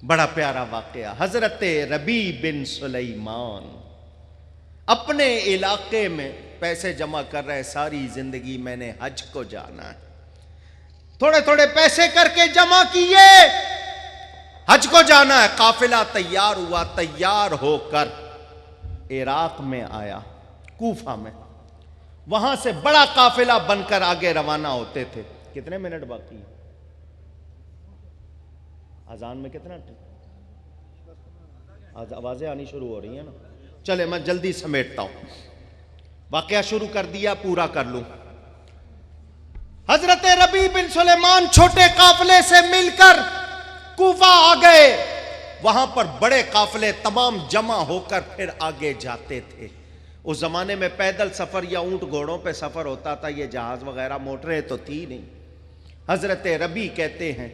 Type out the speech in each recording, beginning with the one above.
بڑا پیارا واقعہ، حضرت ربیع بن سلیمان اپنے علاقے میں پیسے جمع کر رہے، ساری زندگی میں نے حج کو جانا ہے، تھوڑے تھوڑے پیسے کر کے جمع کیے، حج کو جانا ہے۔ قافلہ تیار ہوا، تیار ہو کر عراق میں آیا، کوفہ میں، وہاں سے بڑا قافلہ بن کر آگے روانہ ہوتے تھے۔ کتنے منٹ باقی ہیں؟ اذان میں کتنا آوازیں آنی شروع ہو رہی ہیں نا، چلے میں جلدی سمیٹتا ہوں، واقعہ شروع کر دیا، پورا کر لوں۔ حضرت ربیع بن سلیمان چھوٹے قافلے سے مل کر کوفہ آ گئے، وہاں پر بڑے قافلے تمام جمع ہو کر پھر آگے جاتے تھے۔ اس زمانے میں پیدل سفر یا اونٹ گھوڑوں پہ سفر ہوتا تھا، یہ جہاز وغیرہ موٹریں تو تھی نہیں۔ حضرت ربیع کہتے ہیں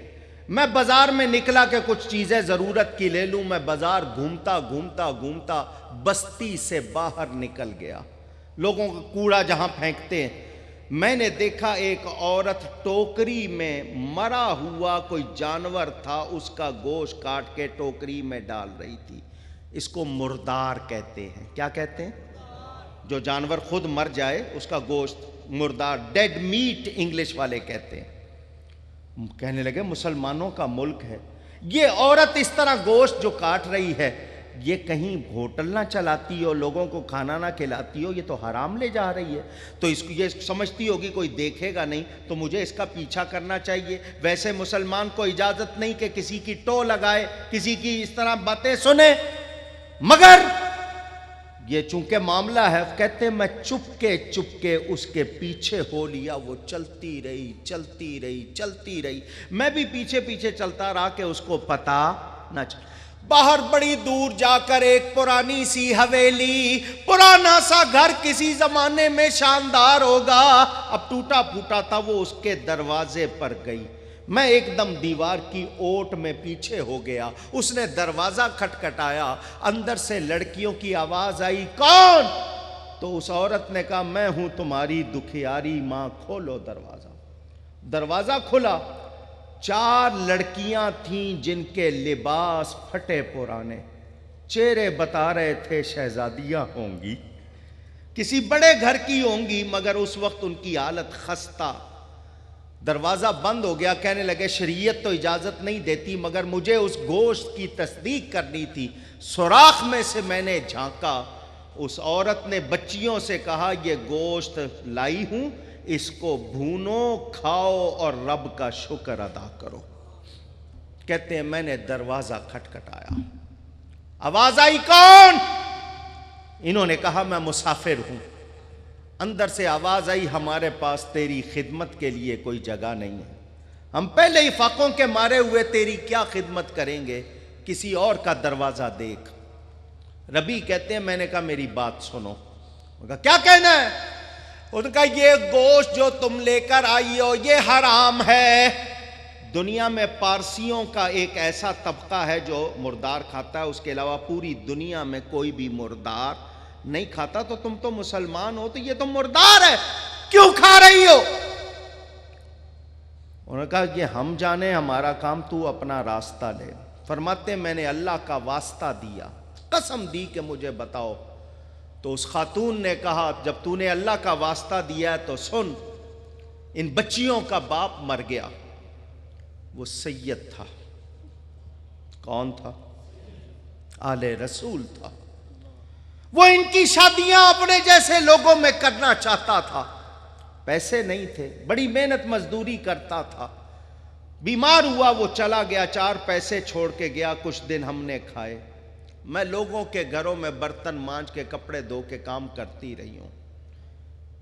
میں بازار میں نکلا کہ کچھ چیزیں ضرورت کی لے لوں، میں بازار گھومتا گھومتا گھومتا بستی سے باہر نکل گیا، لوگوں کا کوڑا جہاں پھینکتے ہیں، میں نے دیکھا ایک عورت ٹوکری میں مرا ہوا کوئی جانور تھا، اس کا گوشت کاٹ کے ٹوکری میں ڈال رہی تھی۔ اس کو مردار کہتے ہیں۔ کیا کہتے ہیں؟ جو جانور خود مر جائے اس کا گوشت، مردار، ڈیڈ میٹ انگلش والے کہتے ہیں۔ کہنے لگے مسلمانوں کا ملک ہے، یہ عورت اس طرح گوشت جو کاٹ رہی ہے، یہ کہیں ہوٹل نہ چلاتی ہو، لوگوں کو کھانا نہ کھلاتی ہو، یہ تو حرام لے جا رہی ہے، تو اس کو یہ سمجھتی ہوگی کوئی دیکھے گا نہیں، تو مجھے اس کا پیچھا کرنا چاہیے۔ ویسے مسلمان کو اجازت نہیں کہ کسی کی ٹو لگائے، کسی کی اس طرح باتیں سنے، مگر یہ چونکہ معاملہ ہے، کہتے ہیں میں چپ کے اس کے پیچھے ہو لیا، وہ چلتی رہی چلتی رہی چلتی رہی، میں بھی پیچھے پیچھے چلتا رہا کہ اس کو پتہ نہ چل۔ باہر بڑی دور جا کر ایک پرانی سی حویلی، پرانا سا گھر، کسی زمانے میں شاندار ہوگا، اب ٹوٹا پھوٹا تھا، وہ اس کے دروازے پر گئی۔ میں ایک دم دیوار کی اوٹ میں پیچھے ہو گیا، اس نے دروازہ کھٹکھٹایا، اندر سے لڑکیوں کی آواز آئی، کون؟ تو اس عورت نے کہا میں ہوں تمہاری دکھیاری ماں، کھولو دروازہ۔ دروازہ کھلا، 4 لڑکیاں تھیں جن کے لباس پھٹے پرانے، چہرے بتا رہے تھے شہزادیاں ہوں گی، کسی بڑے گھر کی ہوں گی، مگر اس وقت ان کی حالت خستہ۔ دروازہ بند ہو گیا، کہنے لگے شریعت تو اجازت نہیں دیتی، مگر مجھے اس گوشت کی تصدیق کرنی تھی۔ سوراخ میں سے میں نے جھانکا، اس عورت نے بچیوں سے کہا یہ گوشت لائی ہوں، اس کو بھونو، کھاؤ اور رب کا شکر ادا کرو۔ کہتے ہیں میں نے دروازہ کھٹکھٹایا، آواز آئی کون؟ انہوں نے کہا میں مسافر ہوں۔ اندر سے آواز آئی ہمارے پاس تیری خدمت کے لیے کوئی جگہ نہیں ہے، ہم پہلے ہی فاقوں کے مارے ہوئے تیری کیا خدمت کریں گے، کسی اور کا دروازہ دیکھ۔ ربیع کہتے ہیں میں نے کہا میری بات سنو۔ کہا کیا کہنا ہے؟ انہوں نے کہا یہ گوشت جو تم لے کر آئی ہو یہ حرام ہے۔ دنیا میں پارسیوں کا ایک ایسا طبقہ ہے جو مردار کھاتا ہے، اس کے علاوہ پوری دنیا میں کوئی بھی مردار نہیں کھاتا، تو تم تو مسلمان ہو تو یہ تو مردار ہے، کیوں کھا رہی ہو؟ انہوں نے کہا یہ ہم جانے، ہمارا کام، تو اپنا راستہ لے۔ فرماتے میں نے اللہ کا واسطہ دیا، قسم دی کہ مجھے بتاؤ۔ تو اس خاتون نے کہا جب تو نے اللہ کا واسطہ دیا ہے تو سن، ان بچیوں کا باپ مر گیا، وہ سید تھا۔ کون تھا؟ آل رسول تھا۔ وہ ان کی شادیاں اپنے جیسے لوگوں میں کرنا چاہتا تھا، پیسے نہیں تھے، بڑی محنت مزدوری کرتا تھا، بیمار ہوا وہ چلا گیا، 4 پیسے چھوڑ کے گیا، کچھ دن ہم نے کھائے، میں لوگوں کے گھروں میں برتن مانج کے کپڑے دھو کے کام کرتی رہی ہوں،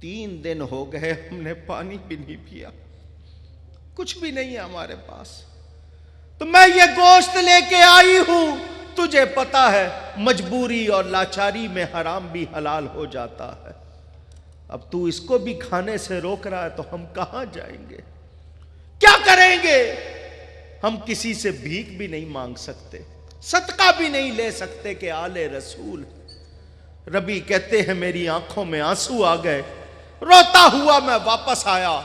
3 دن ہو گئے ہم نے پانی بھی نہیں پیا، کچھ بھی نہیں ہے ہمارے پاس، تو میں یہ گوشت لے کے آئی ہوں، تجھے پتا ہے مجبوری اور لاچاری میں حرام بھی حلال ہو جاتا ہے، اب تو اس کو بھی کھانے سے روک رہا ہے تو ہم کہاں جائیں گے، کیا کریں گے؟ ہم کسی سے بھیک بھی نہیں مانگ سکتے، صدقہ بھی نہیں لے سکتے کہ آل رسول۔ ربیع کہتے ہیں میری آنکھوں میں آنسو آ گئے، روتا ہوا میں واپس آیا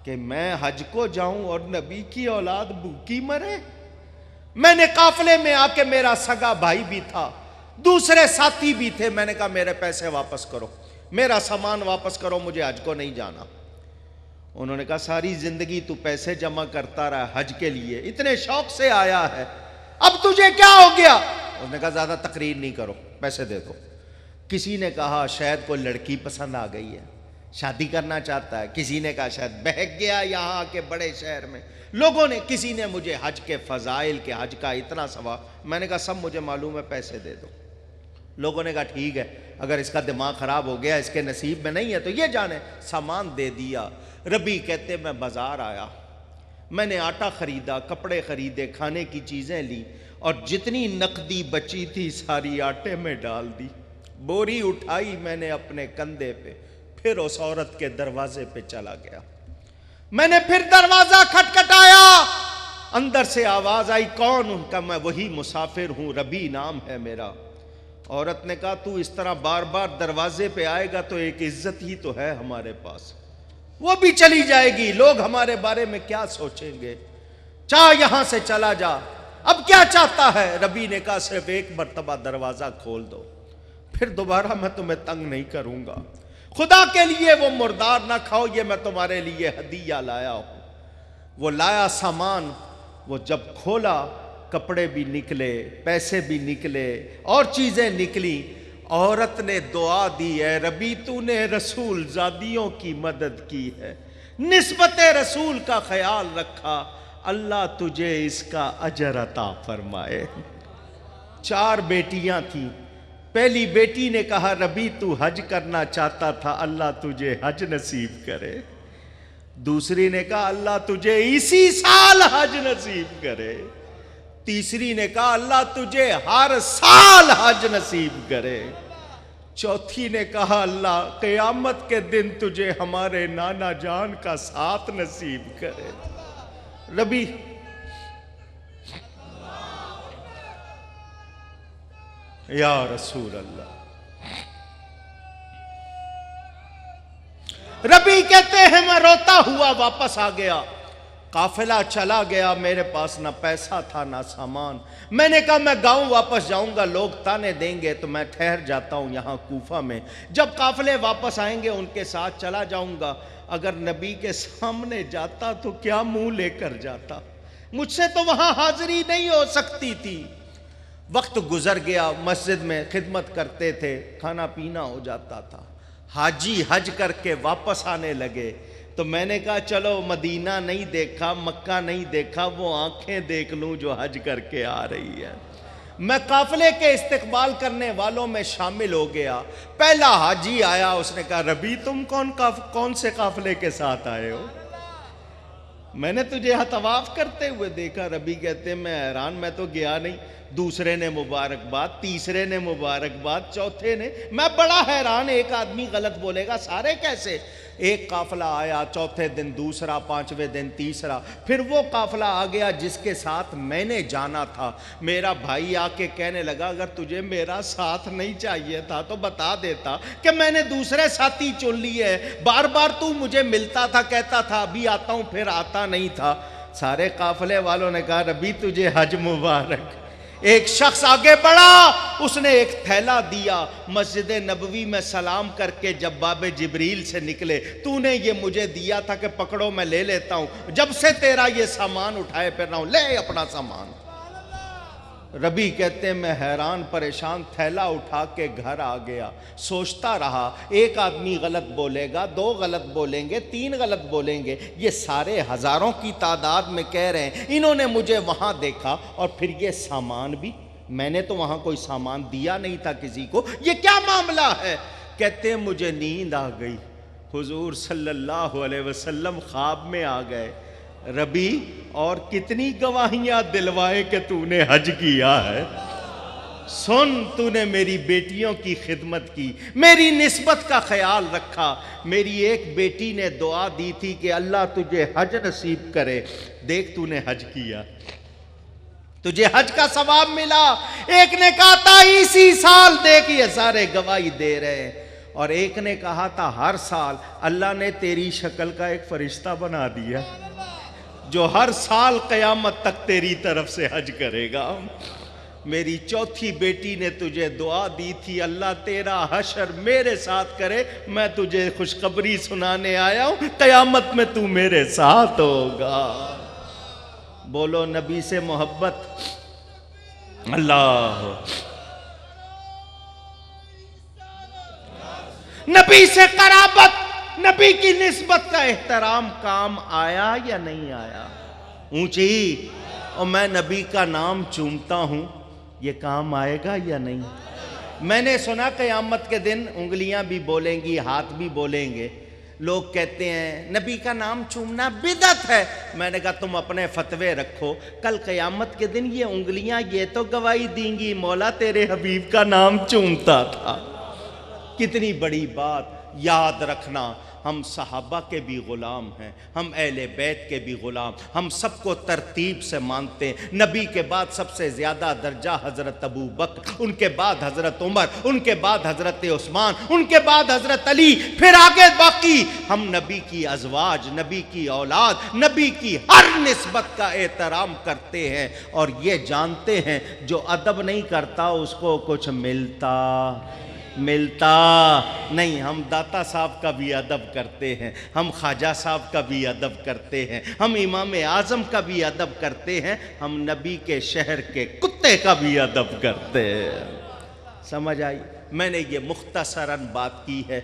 کہ میں حج کو جاؤں اور نبی کی اولاد بھوکی مرے۔ میں نے قافلے میں آ کے میرا سگا بھائی بھی تھا, دوسرے ساتھی بھی تھے, میں نے کہا میرے پیسے واپس کرو, میرا سامان واپس کرو, مجھے حج کو نہیں جانا. انہوں نے کہا ساری زندگی تو پیسے جمع کرتا رہا حج کے لیے, اتنے شوق سے آیا ہے, اب تجھے کیا ہو گیا؟ انہوں نے کہا زیادہ تقریر نہیں کرو, پیسے دے دو. کسی نے کہا شاید کوئی لڑکی پسند آ گئی ہے, شادی کرنا چاہتا ہے. کسی نے کہا شاید بہک گیا یہاں کے بڑے شہر میں. لوگوں نے, کسی نے مجھے حج کے فضائل کے, حج کا اتنا ثواب, میں نے کہا سب مجھے معلوم ہے, پیسے دے دو. لوگوں نے کہا ٹھیک ہے, اگر اس کا دماغ خراب ہو گیا, اس کے نصیب میں نہیں ہے تو یہ جانے. سامان دے دیا. ربی کہتے میں بازار آیا, میں نے آٹا خریدا, کپڑے خریدے, کھانے کی چیزیں لی, اور جتنی نقدی بچی تھی ساری آٹے میں ڈال دی. بوری اٹھائی میں نے اپنے کندھے پہ, پھر اس عورت کے دروازے پہ چلا گیا. میں نے پھر دروازہ کھٹکھٹایا, اندر سے آواز آئی, کون؟ ان کا میں وہی مسافر ہوں, ربی نام ہے میرا. عورت نے کہا تو اس طرح بار بار دروازے پہ آئے گا تو ایک عزت ہی تو ہے ہمارے پاس, وہ بھی چلی جائے گی, لوگ ہمارے بارے میں کیا سوچیں گے, چاہ یہاں سے چلا جا. اب کیا چاہتا ہے؟ ربی نے کہا صرف ایک مرتبہ دروازہ کھول دو, پھر دوبارہ میں تمہیں تنگ نہیں کروں گا. خدا کے لیے وہ مردار نہ کھاؤ, یہ میں تمہارے لیے ہدیہ لایا ہوں. وہ لایا سامان, وہ جب کھولا کپڑے بھی نکلے, پیسے بھی نکلے, اور چیزیں نکلی. عورت نے دعا دی, اے ربی تو نے رسول زادیوں کی مدد کی ہے, نسبت رسول کا خیال رکھا, اللہ تجھے اس کا اجر عطا فرمائے. 4 بیٹیاں تھیں. پہلی بیٹی نے کہا ربی تو حج کرنا چاہتا تھا, اللہ تجھے حج نصیب کرے. دوسری نے کہا اللہ تجھے اسی سال حج نصیب کرے. تیسری نے کہا اللہ تجھے ہر سال حج نصیب کرے. چوتھی نے کہا اللہ قیامت کے دن تجھے ہمارے نانا جان کا ساتھ نصیب کرے. ربی یا رسول اللہ. ربی کہتے ہیں میں روتا ہوا واپس آ گیا, قافلہ چلا گیا, میرے پاس نہ پیسہ تھا نہ سامان. میں نے کہا میں گاؤں واپس جاؤں گا, لوگ تانے دیں گے, تو میں ٹھہر جاتا ہوں یہاں کوفہ میں, جب قافلے واپس آئیں گے ان کے ساتھ چلا جاؤں گا. اگر نبی کے سامنے جاتا تو کیا منہ لے کر جاتا, مجھ سے تو وہاں حاضری نہیں ہو سکتی تھی. وقت گزر گیا, مسجد میں خدمت کرتے تھے, کھانا پینا ہو جاتا تھا. حاجی حج کر کے واپس آنے لگے تو میں نے کہا چلو مدینہ نہیں دیکھا, مکہ نہیں دیکھا, وہ آنکھیں دیکھ لوں جو حج کر کے آ رہی ہے. میں قافلے کے استقبال کرنے والوں میں شامل ہو گیا. پہلا حاجی آیا, اس نے کہا ربی تم کون سے قافلے کے ساتھ آئے ہو؟ میں نے تجھے طواف کرتے ہوئے دیکھا. ربی کہتے میں حیران, میں تو گیا نہیں. دوسرے نے مبارکباد, تیسرے نے مبارکباد, چوتھے نے. میں بڑا حیران, ایک آدمی غلط بولے گا سارے کیسے؟ ایک قافلہ آیا, چوتھے دن دوسرا, 5ویں دن تیسرا, پھر وہ قافلہ آ گیا جس کے ساتھ میں نے جانا تھا. میرا بھائی آ کے کہنے لگا اگر تجھے میرا ساتھ نہیں چاہیے تھا تو بتا دیتا کہ میں نے دوسرے ساتھی چن لیے, بار بار تو مجھے ملتا تھا, کہتا تھا ابھی آتا ہوں, پھر آتا نہیں تھا. سارے قافلے والوں نے کہا ربی تجھے حج مبارک. ایک شخص آگے بڑھا, اس نے ایک تھیلا دیا. مسجد نبوی میں سلام کر کے جب باب جبریل سے نکلے, تو نے یہ مجھے دیا تھا کہ پکڑو میں لے لیتا ہوں, جب سے تیرا یہ سامان اٹھائے پھر رہا ہوں, لے اپنا سامان. ربی کہتے ہیں میں حیران پریشان تھیلا اٹھا کے گھر آ گیا. سوچتا رہا ایک آدمی غلط بولے گا, 2 غلط بولیں گے, 3 غلط بولیں گے, یہ سارے ہزاروں کی تعداد میں کہہ رہے ہیں. انہوں نے مجھے وہاں دیکھا, اور پھر یہ سامان بھی, میں نے تو وہاں کوئی سامان دیا نہیں تھا کسی کو, یہ کیا معاملہ ہے؟ کہتے ہیں مجھے نیند آ گئی, حضور صلی اللہ علیہ وسلم خواب میں آ گئے. ربی اور کتنی گواہیاں دلوائے کہ تو نے حج کیا ہے. سن, تو نے میری بیٹیوں کی خدمت کی, میری نسبت کا خیال رکھا. میری ایک بیٹی نے دعا دی تھی کہ اللہ تجھے حج نصیب کرے. دیکھ تو نے حج کیا, تجھے حج کا ثواب ملا. ایک نے کہا تھا اسی سال, دیکھ یہ سارے گواہی دے رہے ہیں. اور ایک نے کہا تھا ہر سال. اللہ نے تیری شکل کا ایک فرشتہ بنا دیا. جو ہر سال قیامت تک تیری طرف سے حج کرے گا۔ میری چوتھی بیٹی نے تجھے دعا دی تھی، اللہ تیرا حشر میرے ساتھ کرے، میں تجھے خوشخبری سنانے آیا ہوں، قیامت میں تو میرے ساتھ ہوگا۔ بولو نبی سے محبت، اللہ نبی سے قرابت، نبی کی نسبت کا احترام کام آیا یا نہیں آیا؟ اونچی، اور میں نبی کا نام چومتا ہوں، یہ کام آئے گا یا نہیں؟ میں نے سنا قیامت کے دن انگلیاں بھی بولیں گی، ہاتھ بھی بولیں گے۔ لوگ کہتے ہیں نبی کا نام چومنا بدعت ہے۔ میں نے کہا تم اپنے فتوے رکھو، کل قیامت کے دن یہ انگلیاں یہ تو گواہی دیں گی مولا تیرے حبیب کا نام چومتا تھا۔ کتنی بڑی بات! یاد رکھنا، ہم صحابہ کے بھی غلام ہیں، ہم اہل بیت کے بھی غلام، ہم سب کو ترتیب سے مانتے ہیں۔ نبی کے بعد سب سے زیادہ درجہ حضرت ابو بکر، ان کے بعد حضرت عمر، ان کے بعد حضرت عثمان، ان کے بعد حضرت علی، پھر آگے باقی۔ ہم نبی کی ازواج، نبی کی اولاد، نبی کی ہر نسبت کا احترام کرتے ہیں، اور یہ جانتے ہیں جو ادب نہیں کرتا اس کو کچھ ملتا نہیں۔ ہم داتا صاحب کا بھی ادب کرتے ہیں، ہم خواجہ صاحب کا بھی ادب کرتے ہیں، ہم امام اعظم کا بھی ادب کرتے ہیں، ہم نبی کے شہر کے کتے کا بھی ادب کرتے ہیں۔ سمجھ آئی؟ میں نے یہ مختصراً بات کی ہے،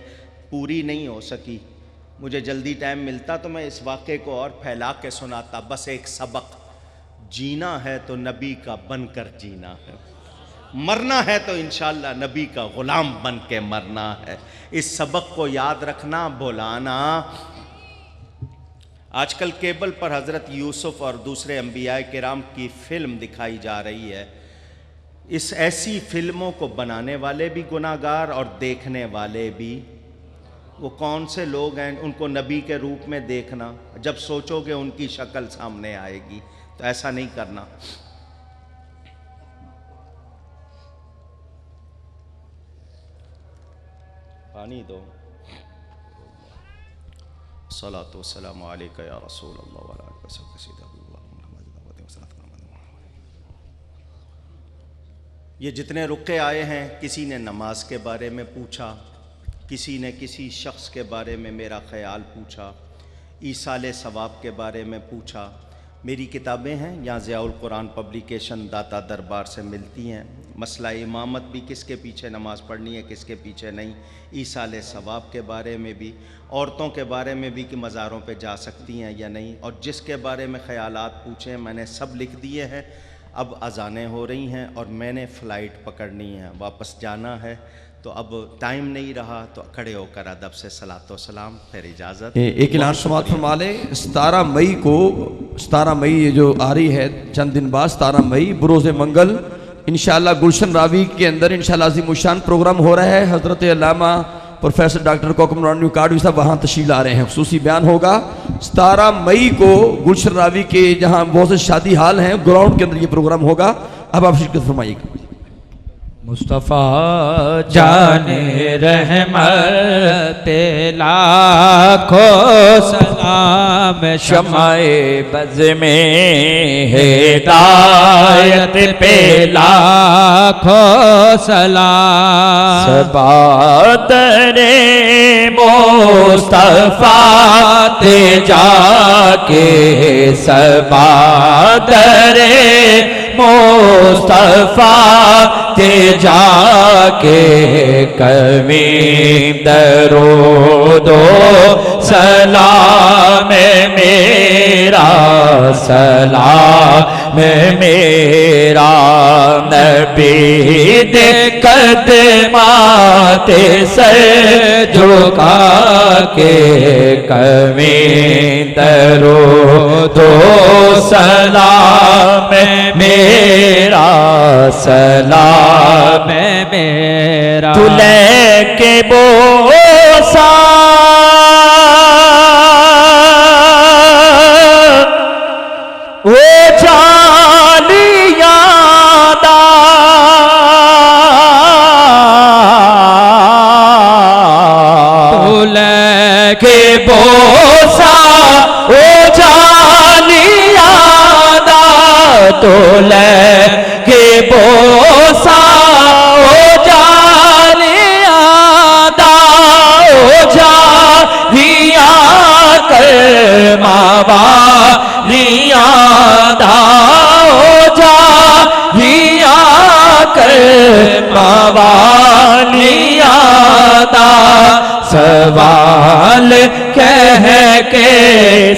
پوری نہیں ہو سکی، مجھے جلدی ٹائم ملتا تو میں اس واقعے کو اور پھیلا کے سناتا۔ بس ایک سبق، جینا ہے تو نبی کا بن کر جینا ہے، مرنا ہے تو انشاءاللہ نبی کا غلام بن کے مرنا ہے۔ اس سبق کو یاد رکھنا، بھولانا۔ آج کل کیبل پر حضرت یوسف اور دوسرے انبیاء کرام کی فلم دکھائی جا رہی ہے۔ اس ایسی فلموں کو بنانے والے بھی گناہگار اور دیکھنے والے بھی۔ وہ کون سے لوگ ہیں؟ ان کو نبی کے روپ میں دیکھنا، جب سوچو گے ان کی شکل سامنے آئے گی، تو ایسا نہیں کرنا۔ پانی دو۔ صلاۃ والسلام علیک یا رسول اللہ وعلی آلہ وصحبہ سیدنا محمد۔ یہ جتنے رقعے آئے ہیں، کسی نے نماز کے بارے میں پوچھا، کسی نے کسی شخص کے بارے میں میرا خیال پوچھا، ایصال ثواب کے بارے میں پوچھا۔ میری کتابیں ہیں یہاں ضیاء القرآن پبلیکیشن داتا دربار سے ملتی ہیں۔ مسئلہ امامت بھی، کس کے پیچھے نماز پڑھنی ہے کس کے پیچھے نہیں، ایصال ثواب کے بارے میں بھی، عورتوں کے بارے میں بھی کہ مزاروں پہ جا سکتی ہیں یا نہیں، اور جس کے بارے میں خیالات پوچھیں میں نے سب لکھ دیے ہیں۔ اب اذانیں ہو رہی ہیں اور میں نے فلائٹ پکڑنی ہے، واپس جانا ہے، تو اب ٹائم نہیں رہا، تو کھڑے ہو کر ادب سے صلاۃ و سلام، پھر اجازت۔ ایک اعلان سماعت فرما لیں، 17 مئی یہ جو آ رہی ہے چند دن بعد، 17 مئی بروز منگل انشاءاللہ گلشن راوی کے اندر انشاءاللہ عظیم الشان پروگرام ہو رہا ہے۔ حضرت علامہ پروفیسر ڈاکٹر کوکم نورانی کاڈوی صاحب وہاں تشریف لا رہے ہیں، خصوصی بیان ہوگا 17 مئی کو گلشن راوی کے جہاں بہت سے شادی حال ہیں گراؤنڈ کے اندر یہ پروگرام ہوگا۔ اب آپ شرکت فرمائیے گا۔ مصطفیٰ جان رحمت لاکھوں سلام، شمع بز میں ہدایت پہ لاکھوں سلام، سبادر مصطفیٰ تے جا کے، سبادر مصطفیٰ تے جا کے، کمی درود و سلام میرا، سلام میرا، نبی دے قدمات سر جھکا کے، کمی درود و سلام میرا، سلام میرا، تو لے کے بوسا وہ جالیاں دا، تو لے کے بوسا وہ جالیاں لے کے بوسا ہو جانیا دا ہو جانیا کر موالیاں دا ہو جانیا کر موالیاں دا سوال کہہ کے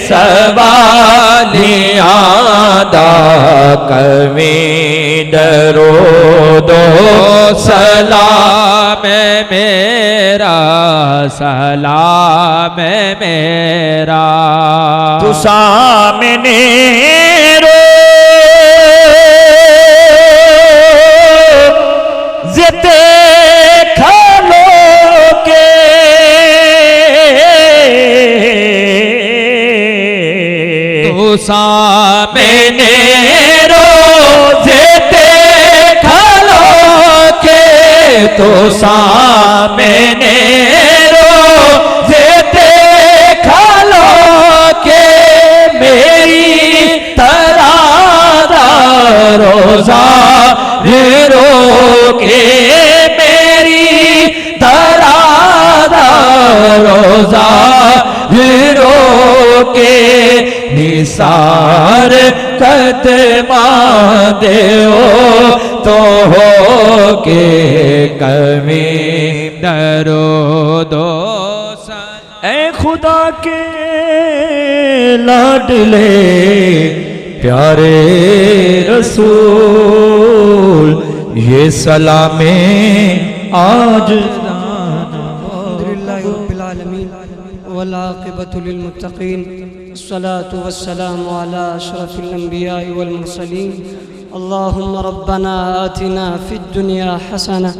سوالیاں دا کبھی درود و سلام میرا سلام میرا تو سامنے سامنے روزے دیکھا لو کے تو سامنے روزے دیکھا لو کے میری طرح دا روزہ رو کے میری طرح دا روزہ رو کے نثار قدمہ دیو تو ہو کے کبھی درود و سلام اے خدا کے لاڈلے پیارے رسول یہ سلام آج الحمدللہ رب العالمین والعاقبۃ للمتقین الصلاة والسلام على أشرف الأنبياء والمرسلين اللهم ربنا آتنا في الدنيا حسنة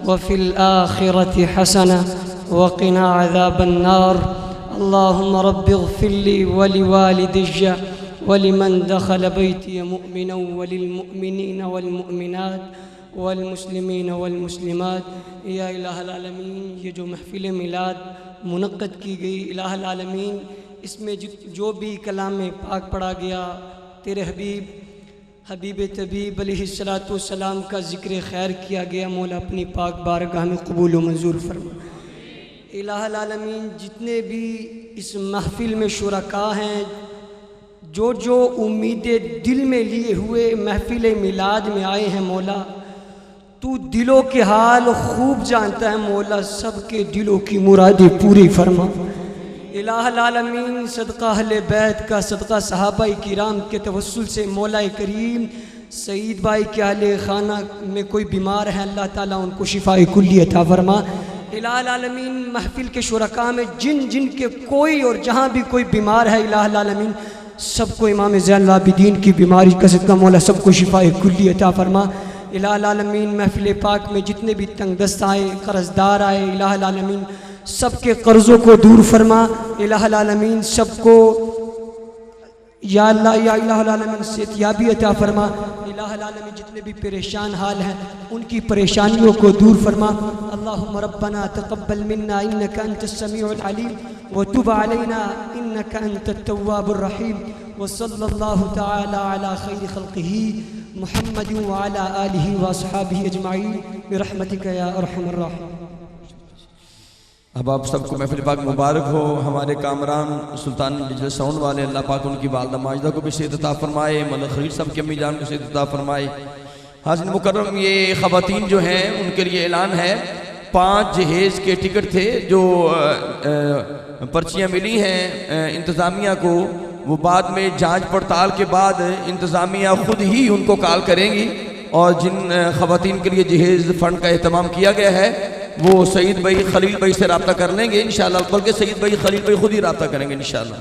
وفي الآخرة حسنة وقنا عذاب النار اللهم رب اغفر لي ولوالدي ولمن دخل بيتي مؤمنا وللمؤمنين والمؤمنات والمسلمین والمسلمات. یا الہ العالمین یہ جو محفل میلاد منعقد کی گئی الہ العالمین اس میں جو بھی کلام پاک پڑھا گیا تیرے حبیب طبیب علیہ السلام کا ذکر خیر کیا گیا، مولا اپنی پاک بارگاہ میں قبول و منظور فرما. الہ العالمین جتنے بھی اس محفل میں شرکاء ہیں، جو امیدیں دل میں لیے ہوئے محفل میلاد میں آئے ہیں، مولا تو دلوں کے حال خوب جانتا ہے، مولا سب کے دلوں کی مرادیں پوری فرما. الہ العالمین صدقہ اہل بیت کا، صدقہ صحابہ کرام کے توسل سے مولا کریم سعید بھائی کے اہل خانہ میں کوئی بیمار ہے، اللہ تعالیٰ ان کو شفاء کلی عطا فرما. الہ العالمین محفل کے شرکاء میں جن کے کوئی اور جہاں بھی کوئی بیمار ہے، الہ العالمین سب کو امام زین العابدین کی بیماری کا صدقہ مولا سب کو شفاء کلی عطا فرما. الہ العالمین محفل پاک میں جتنے بھی تنگ دست آئے، قرض دار آئے، الہ العالمین سب کے قرضوں کو دور فرما. الہ العالمین سب کو یا اللہ یا الہ العالمین صحتیابی عطا فرما. الہ العالمین جتنے بھی پریشان حال ہیں ان کی پریشانیوں کو دور فرما. اللہم ربنا تقبل منا انکا انت السمیع العلیم وتب علینا انکا انت التواب الرحیم. وصلی اللہ تعالی علی خیر خلقہ محمد وعلی آلہ واصحابہ اجمعین برحمتک یا ارحم الراحمین. اب آپ سب کو محفل پاک مبارک ہو. ہمارے کامران سلطان ڈیجیٹل ساؤنڈ والے، اللہ پاک ان کی والدہ ماجدہ کو بھی صحت عطا فرمائے، ملک خلیل صاحب کی امی جان کو صحت عطا فرمائے. حاضرین مکرم، یہ خواتین جو ہیں ان کے لیے اعلان ہے، 5 جہیز کے ٹکٹ تھے جو پرچیاں ملی ہیں انتظامیہ کو، وہ بعد میں جانچ پڑتال کے بعد انتظامیہ خود ہی ان کو کال کریں گی، اور جن خواتین کے لیے جہیز فنڈ کا اہتمام کیا گیا ہے وہ سعید بھائی خلیل بھائی سے رابطہ کر لیں گے انشاءاللہ، بلکہ سعید بھائی خلیل بھائی خود ہی رابطہ کریں گے انشاءاللہ.